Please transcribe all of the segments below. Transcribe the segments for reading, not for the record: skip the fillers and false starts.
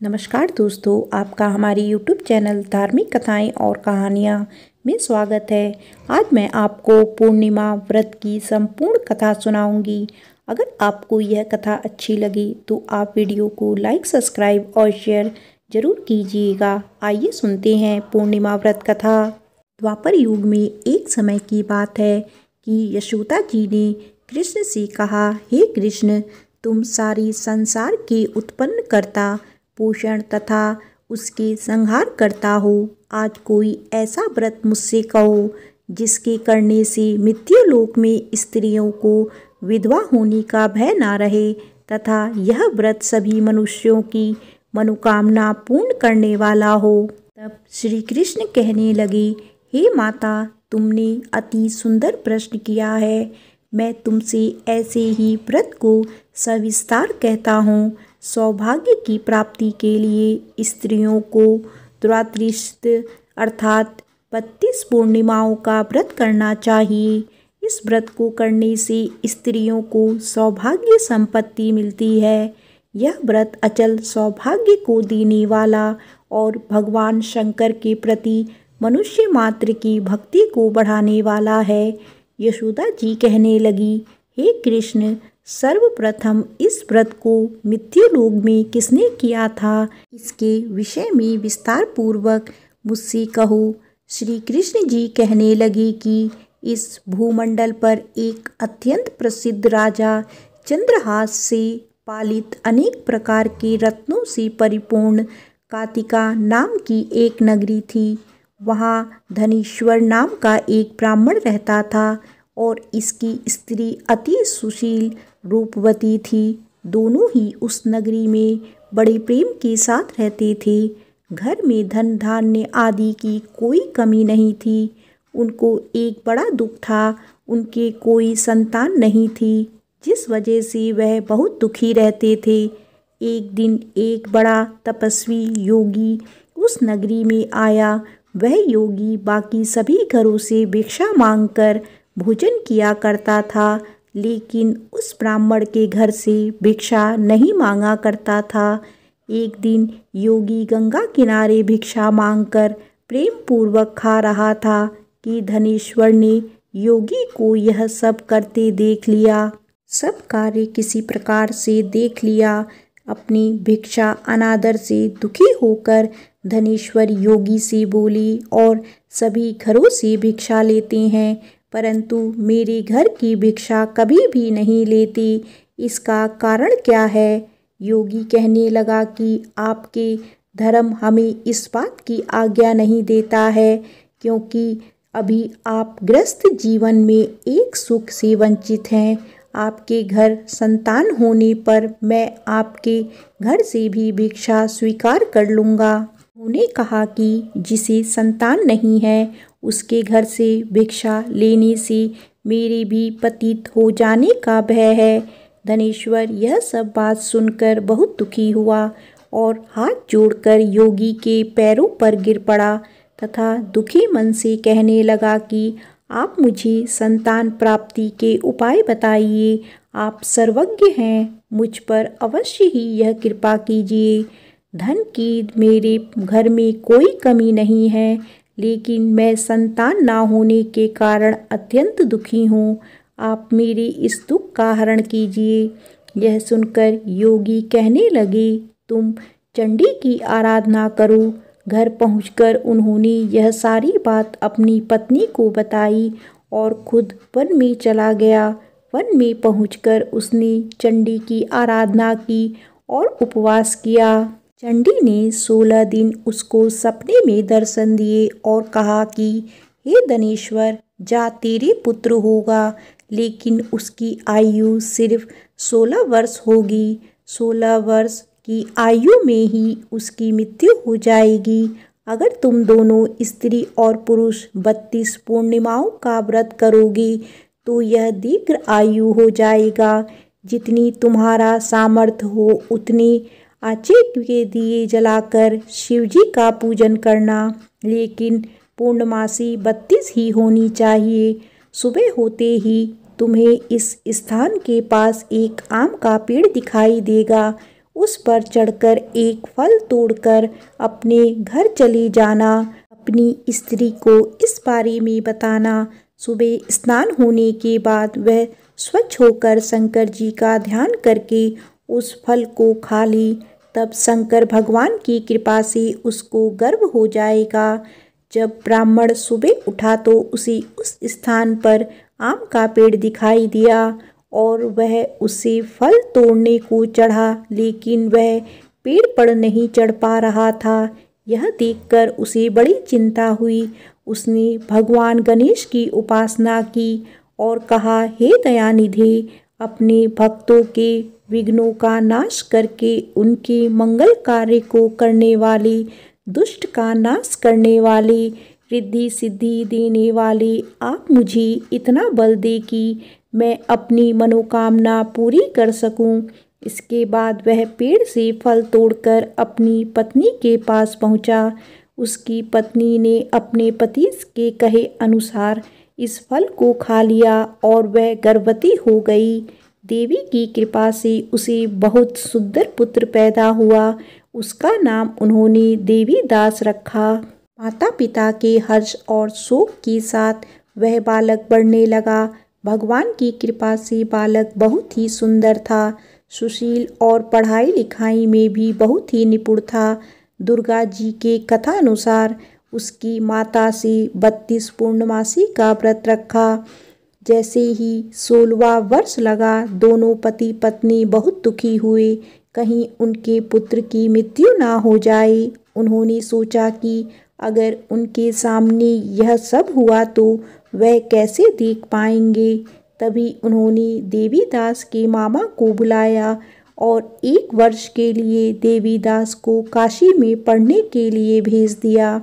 नमस्कार दोस्तों, आपका हमारी YouTube चैनल धार्मिक कथाएं और कहानियां में स्वागत है। आज मैं आपको पूर्णिमा व्रत की संपूर्ण कथा सुनाऊंगी। अगर आपको यह कथा अच्छी लगी तो आप वीडियो को लाइक, सब्सक्राइब और शेयर जरूर कीजिएगा। आइए सुनते हैं पूर्णिमा व्रत कथा। द्वापर युग में एक समय की बात है कि यशोदा जी ने कृष्ण से कहा, हे कृष्ण, तुम सारी संसार के उत्पन्न करता, पोषण तथा उसके संहार करता हो। आज कोई ऐसा व्रत मुझसे कहो जिसके करने से मृत्युलोक में स्त्रियों को विधवा होने का भय ना रहे तथा यह व्रत सभी मनुष्यों की मनोकामना पूर्ण करने वाला हो। तब श्री कृष्ण कहने लगे, हे माता, तुमने अति सुंदर प्रश्न किया है। मैं तुमसे ऐसे ही व्रत को सविस्तार कहता हूँ। सौभाग्य की प्राप्ति के लिए स्त्रियों को द्वादशीत अर्थात 32 पूर्णिमाओं का व्रत करना चाहिए। इस व्रत को करने से स्त्रियों को सौभाग्य संपत्ति मिलती है। यह व्रत अचल सौभाग्य को देने वाला और भगवान शंकर के प्रति मनुष्य मात्र की भक्ति को बढ़ाने वाला है। यशोदा जी कहने लगी, हे कृष्ण, सर्वप्रथम इस व्रत को मृत्युलोक में किसने किया था, इसके विषय में विस्तार पूर्वक मुझसे कहो। श्री कृष्ण जी कहने लगे कि इस भूमंडल पर एक अत्यंत प्रसिद्ध राजा चंद्रहास से पालित अनेक प्रकार के रत्नों से परिपूर्ण कातिका नाम की एक नगरी थी। वहाँ धनेश्वर नाम का एक ब्राह्मण रहता था और इसकी स्त्री अति सुशील रूपवती थी। दोनों ही उस नगरी में बड़े प्रेम के साथ रहते थे। घर में धन धान्य आदि की कोई कमी नहीं थी। उनको एक बड़ा दुख था, उनके कोई संतान नहीं थी, जिस वजह से वह बहुत दुखी रहते थे। एक दिन एक बड़ा तपस्वी योगी उस नगरी में आया। वह योगी बाकी सभी घरों से भिक्षा मांगकर भोजन किया करता था, लेकिन उस ब्राह्मण के घर से भिक्षा नहीं मांगा करता था। एक दिन योगी गंगा किनारे भिक्षा मांगकर प्रेम पूर्वक खा रहा था कि धनेश्वर ने योगी को यह सब करते देख लिया। सब कार्य किसी प्रकार से देख लिया। अपनी भिक्षा अनादर से दुखी होकर धनेश्वर योगी से बोली, और सभी घरों से भिक्षा लेते हैं परंतु मेरे घर की भिक्षा कभी भी नहीं लेते, इसका कारण क्या है? योगी कहने लगा कि आपके धर्म हमें इस बात की आज्ञा नहीं देता है, क्योंकि अभी आप गृहस्थ जीवन में एक सुख से वंचित हैं। आपके घर संतान होने पर मैं आपके घर से भी भिक्षा स्वीकार कर लूँगा। उन्होंने कहा कि जिसे संतान नहीं है उसके घर से भिक्षा लेने से मेरे भी पतित हो जाने का भय है। धनेश्वर यह सब बात सुनकर बहुत दुखी हुआ और हाथ जोड़कर योगी के पैरों पर गिर पड़ा तथा दुखी मन से कहने लगा कि आप मुझे संतान प्राप्ति के उपाय बताइए। आप सर्वज्ञ हैं, मुझ पर अवश्य ही यह कृपा कीजिए। धन की मेरे घर में कोई कमी नहीं है, लेकिन मैं संतान ना होने के कारण अत्यंत दुखी हूँ। आप मेरे इस दुख का हरण कीजिए। यह सुनकर योगी कहने लगे, तुम चंडी की आराधना करो। घर पहुंचकर उन्होंने यह सारी बात अपनी पत्नी को बताई और खुद वन में चला गया। वन में पहुंचकर उसने चंडी की आराधना की और उपवास किया। चंडी ने 16 दिन उसको सपने में दर्शन दिए और कहा कि हे धनेश्वर, जा, तेरे पुत्र होगा, लेकिन उसकी आयु सिर्फ 16 वर्ष होगी। 16 वर्ष की आयु में ही उसकी मृत्यु हो जाएगी। अगर तुम दोनों स्त्री और पुरुष 32 पूर्णिमाओं का व्रत करोगे तो यह दीर्घ आयु हो जाएगा। जितनी तुम्हारा सामर्थ्य हो उतने आचे के दिए जलाकर शिवजी का पूजन करना, लेकिन पूर्णमासी 32 ही होनी चाहिए। सुबह होते ही तुम्हें इस स्थान के पास एक आम का पेड़ दिखाई देगा। उस पर चढ़कर एक फल तोड़कर अपने घर चले जाना, अपनी स्त्री को इस बारे में बताना। सुबह स्नान होने के बाद वह स्वच्छ होकर शंकर जी का ध्यान करके उस फल को खा ले, तब शंकर भगवान की कृपा से उसको गर्भ हो जाएगा। जब ब्राह्मण सुबह उठा तो उसे उस स्थान पर आम का पेड़ दिखाई दिया और वह उसे फल तोड़ने को चढ़ा, लेकिन वह पेड़ पर नहीं चढ़ पा रहा था। यह देखकर उसे बड़ी चिंता हुई। उसने भगवान गणेश की उपासना की और कहा, हे दयानिधि, अपने भक्तों के विघ्नों का नाश करके उनके मंगल कार्य को करने वाले, दुष्ट का नाश करने वाले, रिद्धि सिद्धि देने वाले, आप मुझे इतना बल दे कि मैं अपनी मनोकामना पूरी कर सकूं। इसके बाद वह पेड़ से फल तोड़कर अपनी पत्नी के पास पहुंचा। उसकी पत्नी ने अपने पति के कहे अनुसार इस फल को खा लिया और वह गर्भवती हो गई। देवी की कृपा से उसे बहुत सुंदर पुत्र पैदा हुआ। उसका नाम उन्होंने देवीदास रखा। माता पिता के हर्ष और शोक के साथ वह बालक बढ़ने लगा। भगवान की कृपा से बालक बहुत ही सुंदर था, सुशील और पढ़ाई लिखाई में भी बहुत ही निपुण था। दुर्गा जी के कथा अनुसार उसकी माता से 32 पूर्णमासी का व्रत रखा। जैसे ही 16वां वर्ष लगा, दोनों पति पत्नी बहुत दुखी हुए, कहीं उनके पुत्र की मृत्यु ना हो जाए। उन्होंने सोचा कि अगर उनके सामने यह सब हुआ तो वह कैसे देख पाएंगे। तभी उन्होंने देवीदास के मामा को बुलाया और 1 वर्ष के लिए देवीदास को काशी में पढ़ने के लिए भेज दिया।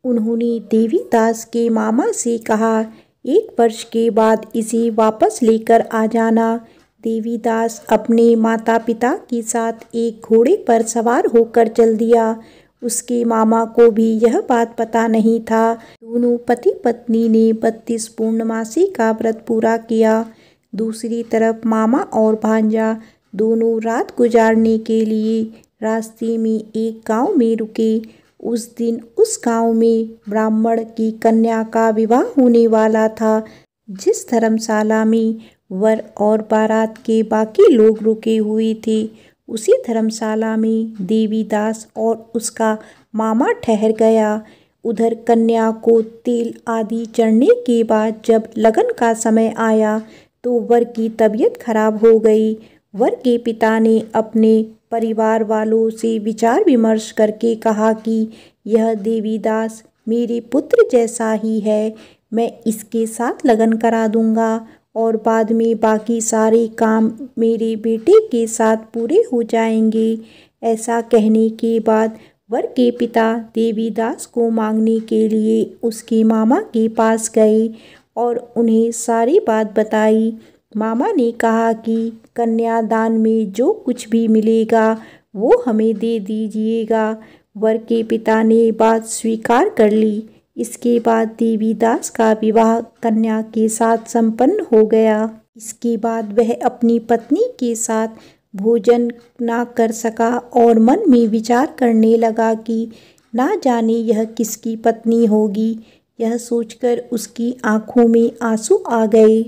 उन्होंने देवीदास के मामा से कहा, 1 वर्ष के बाद इसे वापस लेकर आ जाना। देवीदास अपने माता पिता के साथ एक घोड़े पर सवार होकर चल दिया। उसके मामा को भी यह बात पता नहीं था। दोनों पति पत्नी ने 32 पूर्णमासी का व्रत पूरा किया। दूसरी तरफ मामा और भांजा दोनों रात गुजारने के लिए रास्ते में एक गांव में रुके। उस दिन उस गांव में ब्राह्मण की कन्या का विवाह होने वाला था। जिस धर्मशाला में वर और बारात के बाकी लोग रुके हुए थे, उसी धर्मशाला में देवीदास और उसका मामा ठहर गया। उधर कन्या को तेल आदि चढ़ने के बाद जब लगन का समय आया तो वर की तबीयत खराब हो गई। वर के पिता ने अपने परिवार वालों से विचार विमर्श करके कहा कि यह देवीदास मेरे पुत्र जैसा ही है, मैं इसके साथ लगन करा दूंगा और बाद में बाकी सारे काम मेरे बेटे के साथ पूरे हो जाएंगे। ऐसा कहने के बाद वर के पिता देवीदास को मांगने के लिए उसके मामा के पास गए और उन्हें सारी बात बताई। मामा ने कहा कि कन्यादान में जो कुछ भी मिलेगा वो हमें दे दीजिएगा। वर के पिता ने बात स्वीकार कर ली। इसके बाद देवीदास का विवाह कन्या के साथ संपन्न हो गया। इसके बाद वह अपनी पत्नी के साथ भोजन ना कर सका और मन में विचार करने लगा कि ना जाने यह किसकी पत्नी होगी। यह सोचकर उसकी आंखों में आंसू आ गए।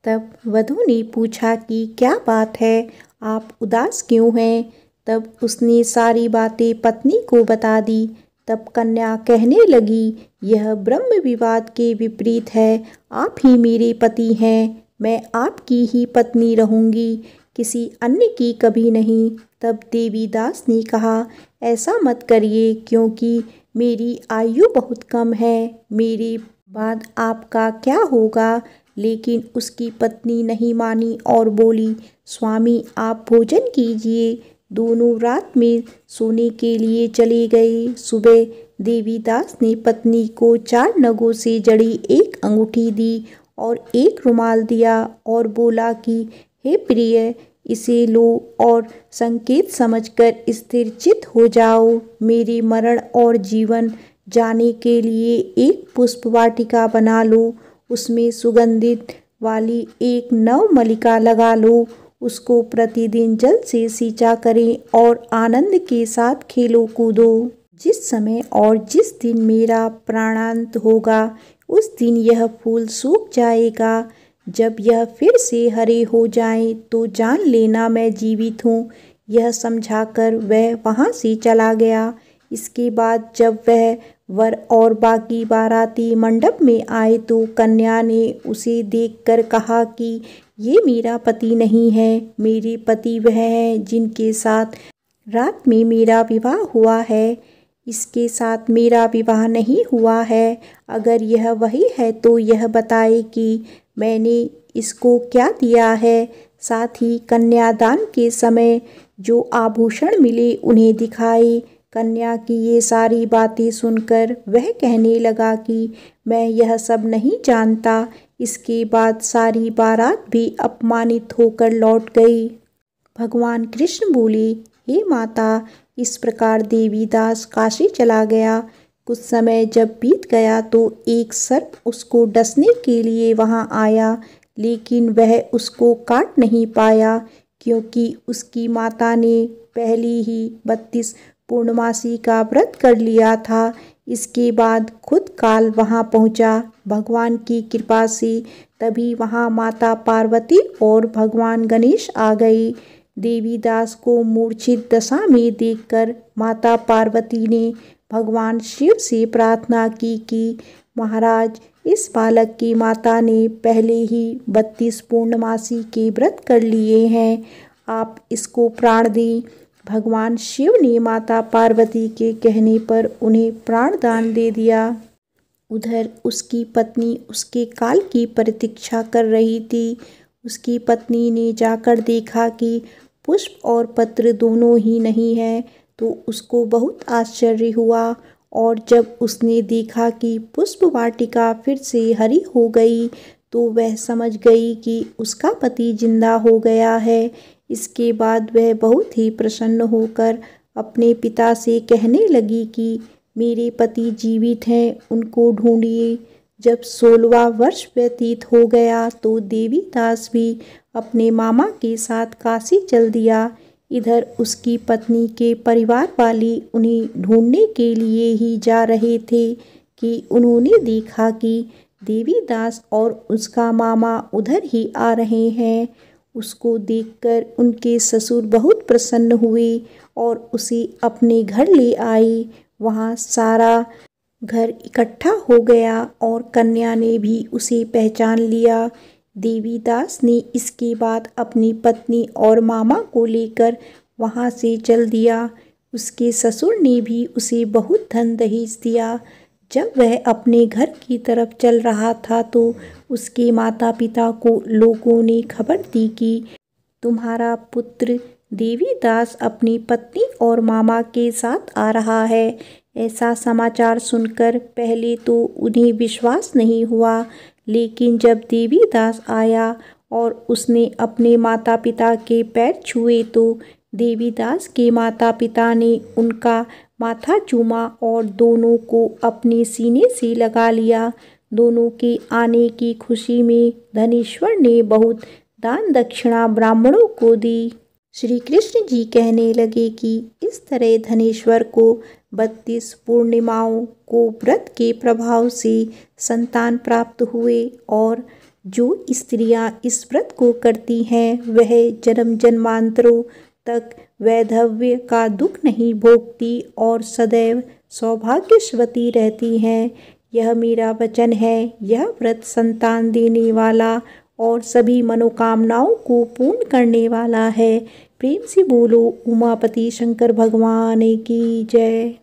तब वधू ने पूछा कि क्या बात है, आप उदास क्यों हैं? तब उसने सारी बातें पत्नी को बता दी। तब कन्या कहने लगी, यह ब्रह्म विवाद के विपरीत है। आप ही मेरे पति हैं, मैं आपकी ही पत्नी रहूंगी, किसी अन्य की कभी नहीं। तब देवीदास ने कहा, ऐसा मत करिए, क्योंकि मेरी आयु बहुत कम है, मेरे बाद आपका क्या होगा। लेकिन उसकी पत्नी नहीं मानी और बोली, स्वामी आप भोजन कीजिए। दोनों रात में सोने के लिए चले गए। सुबह देवीदास ने पत्नी को 4 नगों से जड़ी एक अंगूठी दी और एक रुमाल दिया और बोला कि हे प्रिय, इसे लो और संकेत समझकर स्थिरचित्त हो जाओ। मेरे मरण और जीवन जाने के लिए एक पुष्प वाटिका बना लो, उसमें सुगंधित वाली एक नवमल्लिका लगा लो। उसको प्रतिदिन जल से सींचा करें और आनंद के साथ खेलो कूदो। जिस समय और जिस दिन मेरा प्राणांत होगा उस दिन यह फूल सूख जाएगा। जब यह फिर से हरे हो जाएं तो जान लेना मैं जीवित हूँ। यह समझाकर वह वहाँ से चला गया। इसके बाद जब वह वर और बाकी बाराती मंडप में आए तो कन्या ने उसे देखकर कहा कि ये मेरा पति नहीं है, मेरे पति वह हैं जिनके साथ रात में मेरा विवाह हुआ है। इसके साथ मेरा विवाह नहीं हुआ है। अगर यह वही है तो यह बताए कि मैंने इसको क्या दिया है। साथ ही कन्यादान के समय जो आभूषण मिले उन्हें दिखाए। कन्या की ये सारी बातें सुनकर वह कहने लगा कि मैं यह सब नहीं जानता। इसके बाद सारी बारात भी अपमानित होकर लौट गई। भगवान कृष्ण बोले, हे माता, इस प्रकार देवीदास काशी चला गया। कुछ समय जब बीत गया तो एक सर्प उसको डसने के लिए वहां आया, लेकिन वह उसको काट नहीं पाया क्योंकि उसकी माता ने पहले ही 32 पूर्णमासी का व्रत कर लिया था। इसके बाद खुद काल वहां पहुंचा। भगवान की कृपा से तभी वहां माता पार्वती और भगवान गणेश आ गए। देवीदास को मूर्छित दशा में देखकर माता पार्वती ने भगवान शिव से प्रार्थना की कि महाराज, इस बालक की माता ने पहले ही 32 पूर्णमासी के व्रत कर लिए हैं, आप इसको प्राण दें। भगवान शिव ने माता पार्वती के कहने पर उन्हें प्राण दान दे दिया। उधर उसकी पत्नी उसके काल की प्रतीक्षा कर रही थी। उसकी पत्नी ने जाकर देखा कि पुष्प और पत्र दोनों ही नहीं है तो उसको बहुत आश्चर्य हुआ। और जब उसने देखा कि पुष्प वाटिका फिर से हरी हो गई तो वह समझ गई कि उसका पति जिंदा हो गया है। इसके बाद वह बहुत ही प्रसन्न होकर अपने पिता से कहने लगी कि मेरे पति जीवित हैं, उनको ढूंढिए। जब 16वां वर्ष व्यतीत हो गया तो देवीदास भी अपने मामा के साथ काशी चल दिया। इधर उसकी पत्नी के परिवार वाले उन्हें ढूंढने के लिए ही जा रहे थे कि उन्होंने देखा कि देवीदास और उसका मामा उधर ही आ रहे हैं। उसको देखकर उनके ससुर बहुत प्रसन्न हुए और उसे अपने घर ले आए। वहाँ सारा घर इकट्ठा हो गया और कन्या ने भी उसे पहचान लिया। देवीदास ने इसके बाद अपनी पत्नी और मामा को लेकर वहाँ से चल दिया। उसके ससुर ने भी उसे बहुत धन दहेज दिया। जब वह अपने घर की तरफ चल रहा था तो उसके माता पिता को लोगों ने खबर दी कि तुम्हारा पुत्र देवीदास अपनी पत्नी और मामा के साथ आ रहा है। ऐसा समाचार सुनकर पहले तो उन्हें विश्वास नहीं हुआ, लेकिन जब देवीदास आया और उसने अपने माता पिता के पैर छुए तो देवीदास के माता पिता ने उनका माथा चूमा और दोनों को अपने सीने से लगा लिया। दोनों के आने की खुशी में धनेश्वर ने बहुत दान दक्षिणा ब्राह्मणों को दी। श्री कृष्ण जी कहने लगे कि इस तरह धनेश्वर को 32 पूर्णिमाओं को व्रत के प्रभाव से संतान प्राप्त हुए और जो स्त्रियां इस व्रत को करती हैं वह जन्म जन्मांतरों तक वैधव्य का दुख नहीं भोगती और सदैव सौभाग्यवती रहती हैं। यह मेरा वचन है। यह व्रत संतान देने वाला और सभी मनोकामनाओं को पूर्ण करने वाला है। प्रेम से बोलो उमापति शंकर भगवान की जय।